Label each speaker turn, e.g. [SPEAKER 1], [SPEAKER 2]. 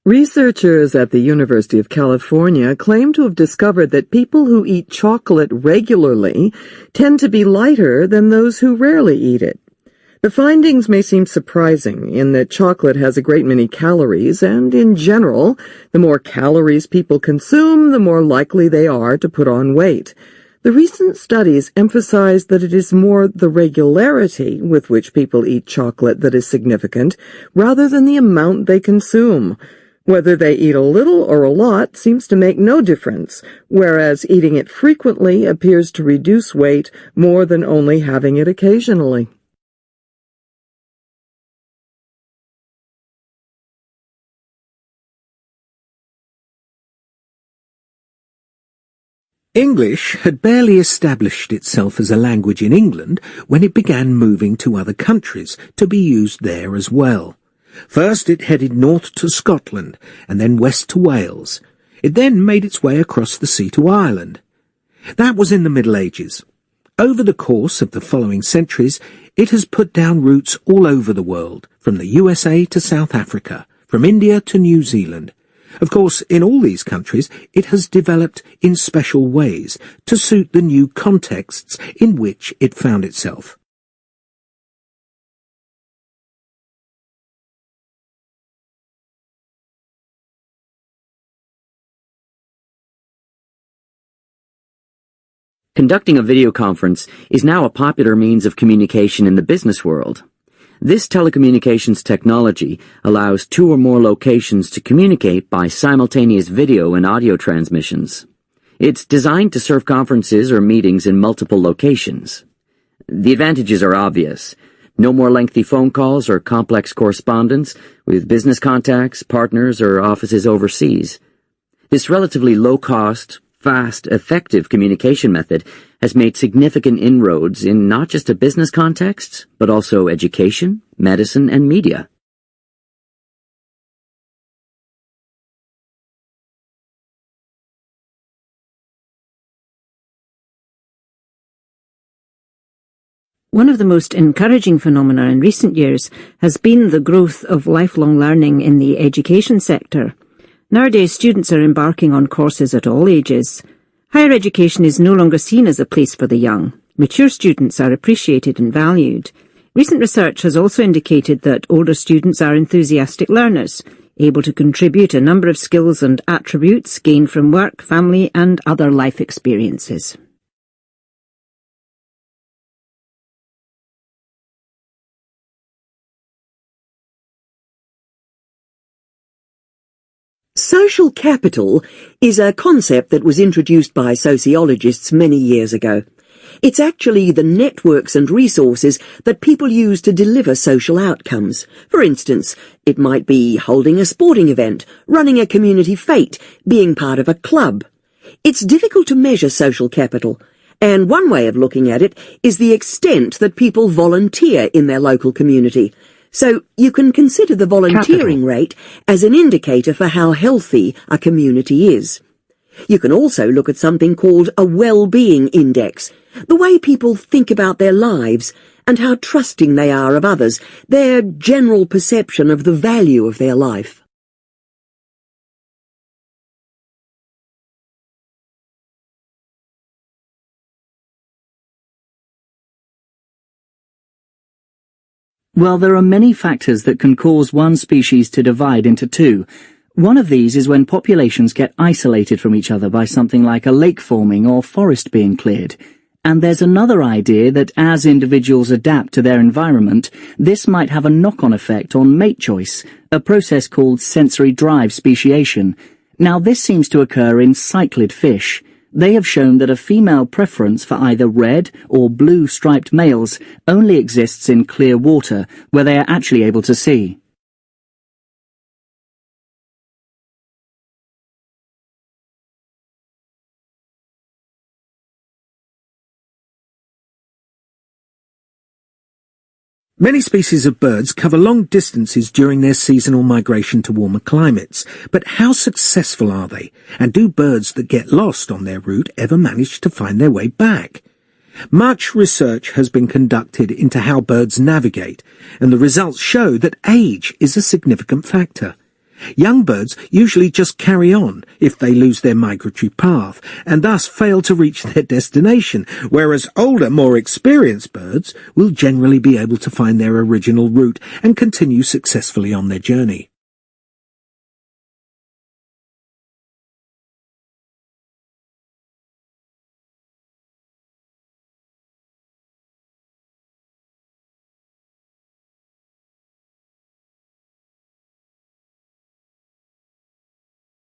[SPEAKER 1] Researchers at the University of California claim to have discovered that people who eat chocolate regularly tend to be lighter than those who rarely eat it. The findings may seem surprising in that chocolate has a great many calories, and in general, the more calories people consume, the more likely they are to put on weight. The recent studies emphasize that it is more the regularity with which people eat chocolate that is significant, rather than the amount they consume. Whether they eat a little or a lot seems to make no difference, whereas eating it frequently appears to reduce weight more than only having it occasionally.
[SPEAKER 2] English had barely established itself as a language in England when it began moving to other countries to be used there as well. First it headed north to Scotland, and then west to Wales. It then made its way across the sea to Ireland. That was in the Middle Ages. Over the course of the following centuries, it has put down roots all over the world, from the USA to South Africa, from India to New Zealand. Of course, in all these countries, it has developed in special ways to suit the new contexts in which it found itself.
[SPEAKER 3] Conducting a video conference is now a popular means of communication in the business world. This telecommunications technology allows two or more locations to communicate by simultaneous video and audio transmissions. It's designed to serve conferences or meetings in multiple locations. The advantages are obvious. No more lengthy phone calls or complex correspondence with business contacts, partners, or offices overseas. This relatively low-cost, fast, effective communication method has made significant inroads in not just a business context, but also education, medicine, and media.
[SPEAKER 4] One of the most encouraging phenomena in recent years has been the growth of lifelong learning in the education sector. Nowadays, students are embarking on courses at all ages. Higher education is no longer seen as a place for the young. Mature students are appreciated and valued. Recent research has also indicated that older students are enthusiastic learners, able to contribute a number of skills and attributes gained from work, family, and other life experiences.
[SPEAKER 5] Social capital is a concept that was introduced by sociologists many years ago. It's actually the networks and resources that people use to deliver social outcomes. For instance, it might be holding a sporting event, running a community fete, being part of a club. It's difficult to measure social capital, and one way of looking at it is the extent that people volunteer in their local community. So you can consider the volunteering rate as an indicator for how healthy a community is. You can also look at something called a well-being index, the way people think about their lives and how trusting they are of others, their general perception of the value of their life.
[SPEAKER 6] Well, there are many factors that can cause one species to divide into two. One of these is when populations get isolated from each other by something like a lake forming or forest being cleared. And there's another idea that as individuals adapt to their environment, this might have a knock-on effect on mate choice, a process called sensory drive speciation. Now, this seems to occur in cichlid fish. They have shown that a female preference for either red or blue striped males only exists in clear water, where they are actually able to see.
[SPEAKER 2] Many species of birds cover long distances during their seasonal migration to warmer climates, but how successful are they? And do birds that get lost on their route ever manage to find their way back? Much research has been conducted into how birds navigate, and the results show that age is a significant factor. Young birds usually just carry on if they lose their migratory path, and thus fail to reach their destination, whereas older, more experienced birds will generally be able to find their original route and continue successfully on their journey.